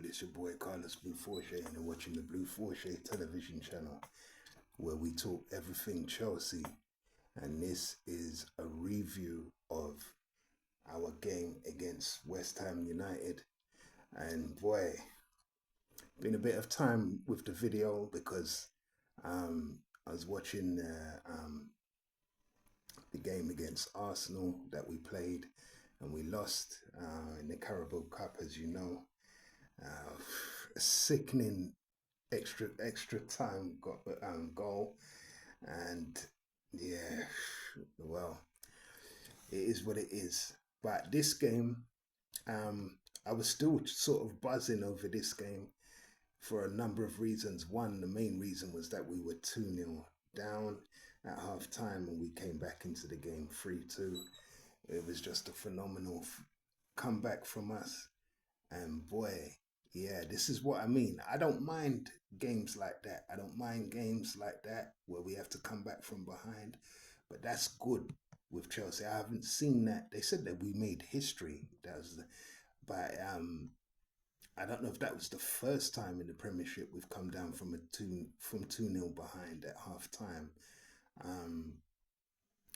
It's your boy Carlos Blue Forche, and you're watching the Blue Forche television channel where we talk everything Chelsea. And this is a review of our game against West Ham United. And boy, been a bit of time with the video because I was watching the game against Arsenal that we played, and we lost in the Carabao Cup, as you know. A sickening extra time goal, and yeah, well, it is what it is. But this game, I was still sort of buzzing over this game for a number of reasons. One, the main reason was that we were 2-0 down at half time and we came back into the game 3-2. It was just a phenomenal comeback from us. And boy, yeah, this is what I mean. I don't mind games like that. I don't mind games like that where we have to come back from behind. But that's good with Chelsea. I haven't seen that. They said that we made history. But I don't know if that was the first time in the Premiership we've come down from 2-0 behind at half time.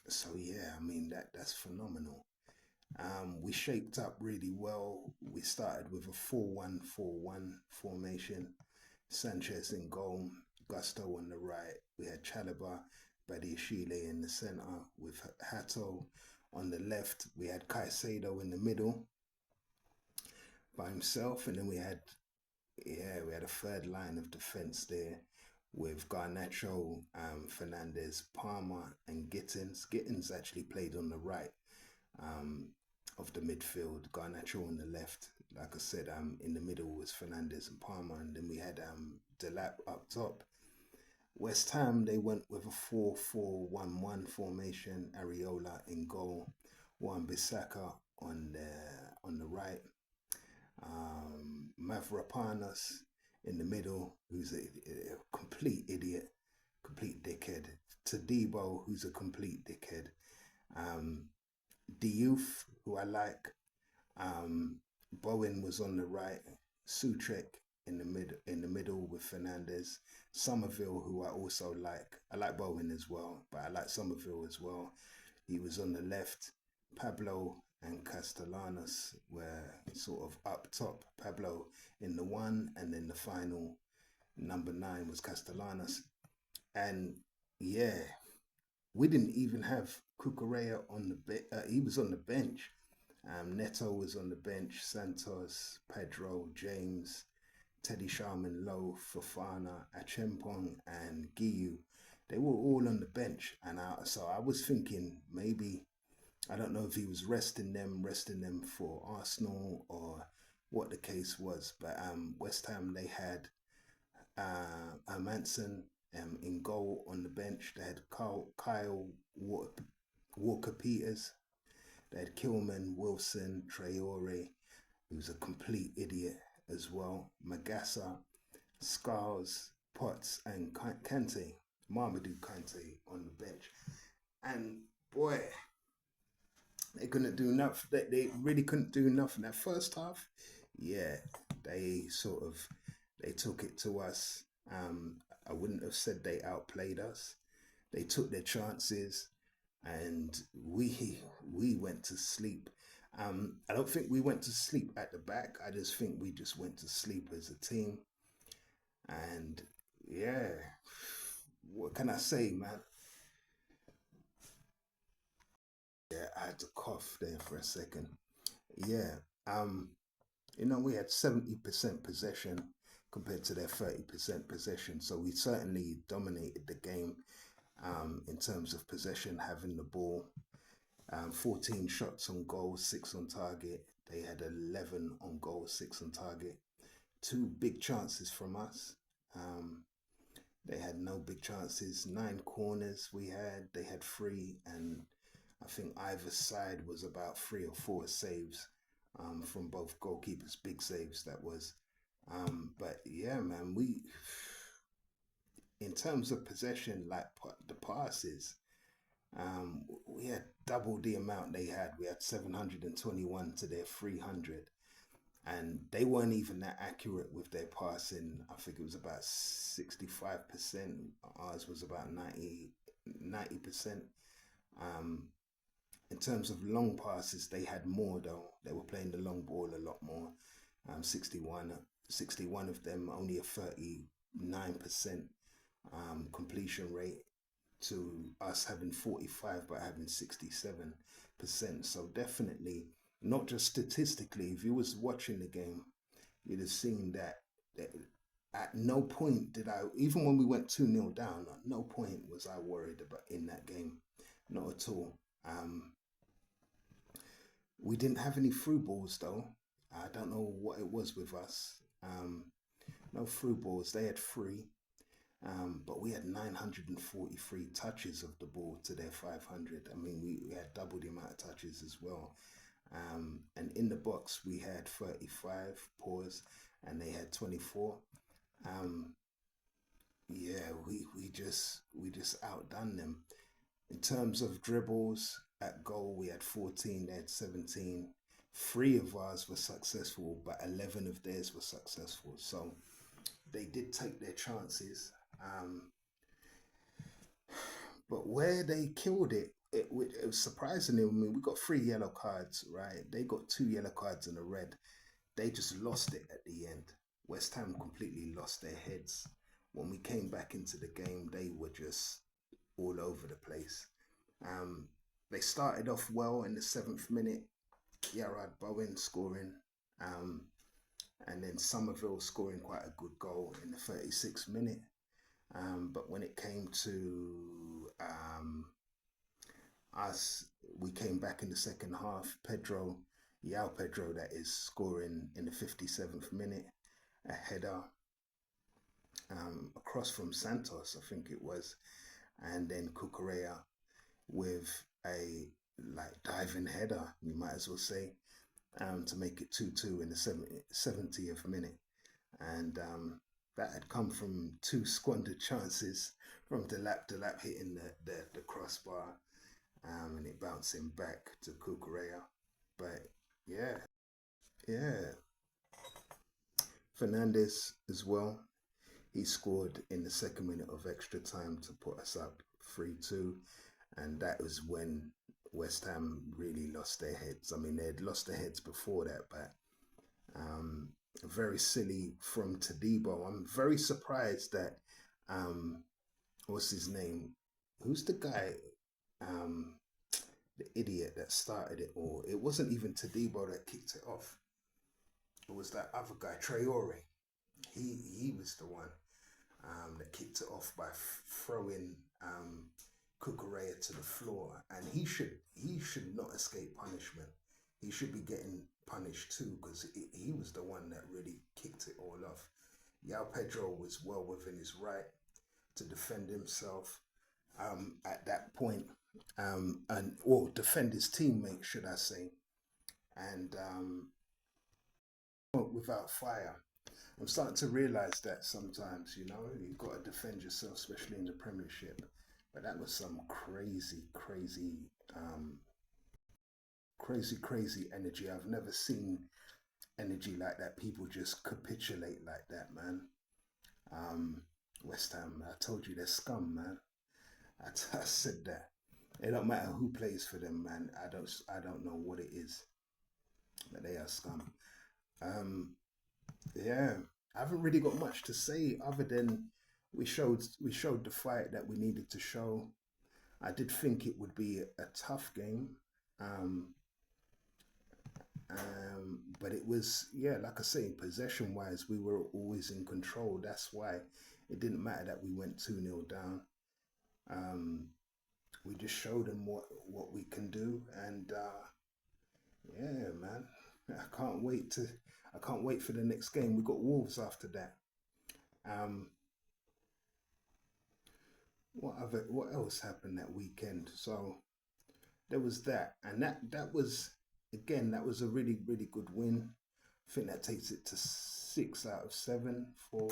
So yeah, I mean that's phenomenal. We shaped up really well. We started with a 4-1-4-1 formation. Sanchez in goal, Gusto on the right. We had Chalobah, Badiashile in the centre with Hato on the left. We had Caicedo in the middle by himself, and then we had a third line of defence there with Garnacho, Fernandez, Palmer, and Gittins. Gittins actually played on the right of the midfield. Garnacho on the left. Like I said, in the middle was Fernandez and Palmer, and then we had Delap up top. West Ham, they went with a 4-4-1-1 formation. Areola in goal, Wan-Bissaka on the right. Mavropanos in the middle, who's a complete idiot, complete dickhead. Todibo, who's a complete dickhead. Diouf, who I like. Bowen was on the right. Souček in the middle with Fernandez. Somerville, who I also like. I like Bowen as well, but I like Somerville as well. He was on the left. Pablo and Castellanos were sort of up top. Pablo in the 1, and then the final number 9 was Castellanos. And yeah, we didn't even have Cucurella on the he was on the bench. Neto was on the bench. Santos, Pedro, James, Teddy Sharman, Lowe, Fofana, Achempong, and Guiu. They were all on the bench, and so I was thinking maybe, I don't know if he was resting them for Arsenal or what the case was. But West Ham, they had Manson in goal on the bench. They had Kyle Walker-Peters. They had Kilman, Wilson, Traore, who's a complete idiot as well. Magassa, Scars, Potts, and Kante, Mamadou Kante on the bench. And boy, they couldn't do enough. They really couldn't do enough in that first half. Yeah, they took it to us. I wouldn't have said they outplayed us. They took their chances, and we went to sleep. I don't think we went to sleep at the back. I just think we just went to sleep as a team. And yeah, what can I say, man? Yeah, I had to cough there for a second. Yeah, we had 70% possession compared to their 30% possession. So we certainly dominated the game in terms of possession, having the ball. 14 shots on goal, 6 on target. They had 11 on goal, 6 on target. 2 big chances from us. They had no big chances. 9 corners they had 3, and I think either side was about 3 or 4 saves from both goalkeepers, big saves that was. But yeah, man, in terms of possession, like the passes, we had double the amount they had. We had 721 to their 300. and they weren't even that accurate with their passing. I think it was about 65%. Ours was about 90%. Um, in terms of long passes, they had more though. They were playing the long ball a lot more. 61 of them, only a 39% completion rate to us having 45 but having 67%. So definitely, not just statistically, if you was watching the game, you'd have seen that at no point did I, even when we went 2-0 down, at no point was I worried about in that game. Not at all. We didn't have any through balls though. I don't know what it was with us. No through balls. They had three, but we had 943 touches of the ball to their 500. I mean, we had double the amount of touches as well. And in the box, we had 35 paws and they had 24. Yeah, we just outdone them. In terms of dribbles at goal, we had 14, they had 17. Three of ours were successful, but 11 of theirs were successful. So they did take their chances. But where they killed it was surprisingly, I mean, we got 3 yellow cards, right? They got 2 yellow cards and a red. They just lost it at the end. West Ham completely lost their heads. When we came back into the game, they were just all over the place. They started off well in the 7th minute. Yarad Bowen scoring, and then Somerville scoring quite a good goal in the 36th minute. But when it came to us, we came back in the second half. Yao Pedro, that is, scoring in the 57th minute, a header across from Santos, I think it was, and then Cucurella with a diving header, you might as well say, to make it 2-2 in the 70th minute. And that had come from 2 squandered chances from Delap hitting the crossbar, and it bouncing back to Cucurella. But yeah. Fernandez as well. He scored in the 2nd minute of extra time to put us up 3-2. And that was when West Ham really lost their heads. I mean, they had lost their heads before that, but very silly from Tadibo. I'm very surprised that, what's his name? Who's the guy? The idiot that started it all. It wasn't even Tadibo that kicked it off. It was that other guy, Traore. He was the one that kicked it off by throwing Cucurella to the floor, and he should not escape punishment. He should be getting punished too, because he was the one that really kicked it all off. Yao Pedro was well within his right to defend himself at that point, or defend his teammate, should I say, and without fire. I'm starting to realise that sometimes, you've got to defend yourself, especially in the Premiership. But that was some crazy energy. I've never seen energy like that. People just capitulate like that, man. West Ham, I told you they're scum, man. I said that. It don't matter who plays for them, man. I don't know what it is, but they are scum. Yeah, I haven't really got much to say other than we showed the fight that we needed to show. I did think it would be a tough game, but it was, like I say, possession wise, we were always in control. That's why it didn't matter that we went 2-0 down. We just showed them what we can do, and yeah, man, I can't wait for the next game. We got Wolves after that. What else happened that weekend? So there was that, and that was, again, that was a really good win. I think that takes it to 6 out of 7 for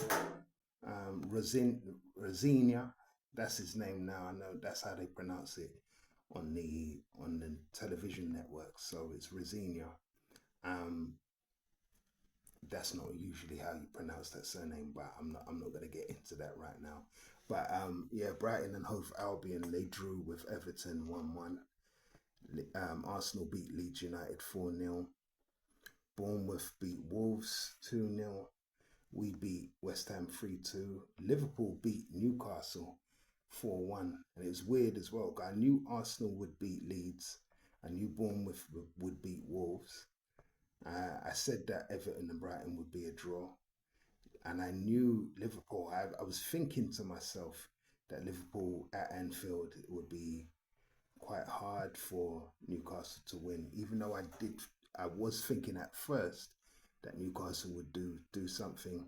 Rosinia. That's his name now. I know that's how they pronounce it on the television network. So it's Rosinia. That's not usually how you pronounce that surname, but I'm not going to get into that right now. But yeah, Brighton and Hove Albion, they drew with Everton 1-1. Arsenal beat Leeds United 4-0. Bournemouth beat Wolves 2-0. We beat West Ham 3-2. Liverpool beat Newcastle 4-1. And it was weird as well. I knew Arsenal would beat Leeds. I knew Bournemouth would beat Wolves. I said that Everton and Brighton would be a draw. And I knew Liverpool. I was thinking to myself that Liverpool at Anfield would be quite hard for Newcastle to win, even though I was thinking at first that Newcastle would do something,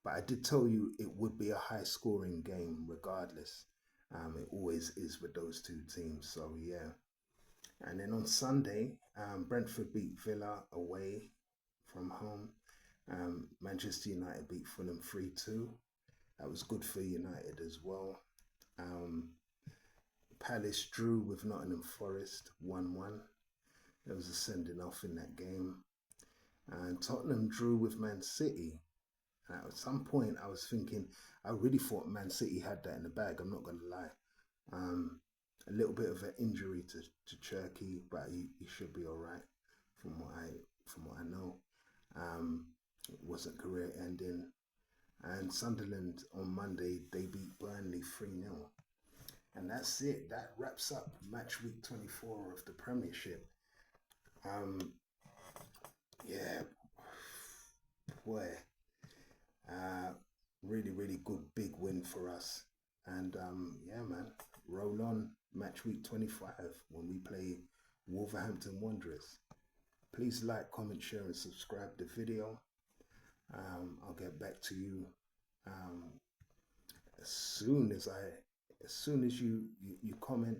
but I did tell you it would be a high scoring game regardless. It always is with those two teams. So yeah, and then on Sunday, Brentford beat Villa away from home. Manchester United beat Fulham 3-2. That was good for United as well. Um, Palace drew with Nottingham Forest 1-1. There was a sending off in that game. And Tottenham drew with Man City. And at some point, I was thinking, I really thought Man City had that in the bag. I'm not going to lie. Um, a little bit of an injury to Cherky, but he should be all right from what I know. It wasn't career ending. And Sunderland on Monday, they beat Burnley 3-0. And that's it. That wraps up match week 24 of the Premiership. Um, yeah, boy, uh, really, really good big win for us. And yeah, man, roll on match week 25 when we play Wolverhampton Wanderers. Please like, comment, share, and subscribe the video. I'll get back to you um, as soon as you comment.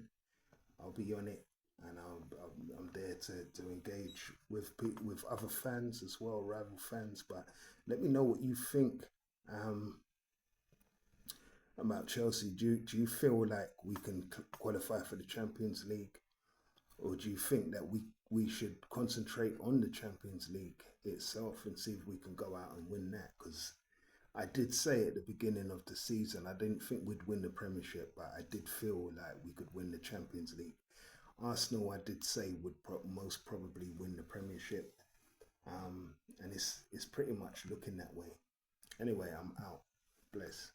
I'll be on it, and I'm there to engage with other fans as well, rival fans. But let me know what you think um, about Chelsea. Do you feel like we can qualify for the Champions League, or do you think that we should concentrate on the Champions League itself and see if we can go out and win that? Because I did say at the beginning of the season, I didn't think we'd win the Premiership, but I did feel like we could win the Champions League. Arsenal, I did say, would most probably win the Premiership, and it's pretty much looking that way. Anyway, I'm out. Bless.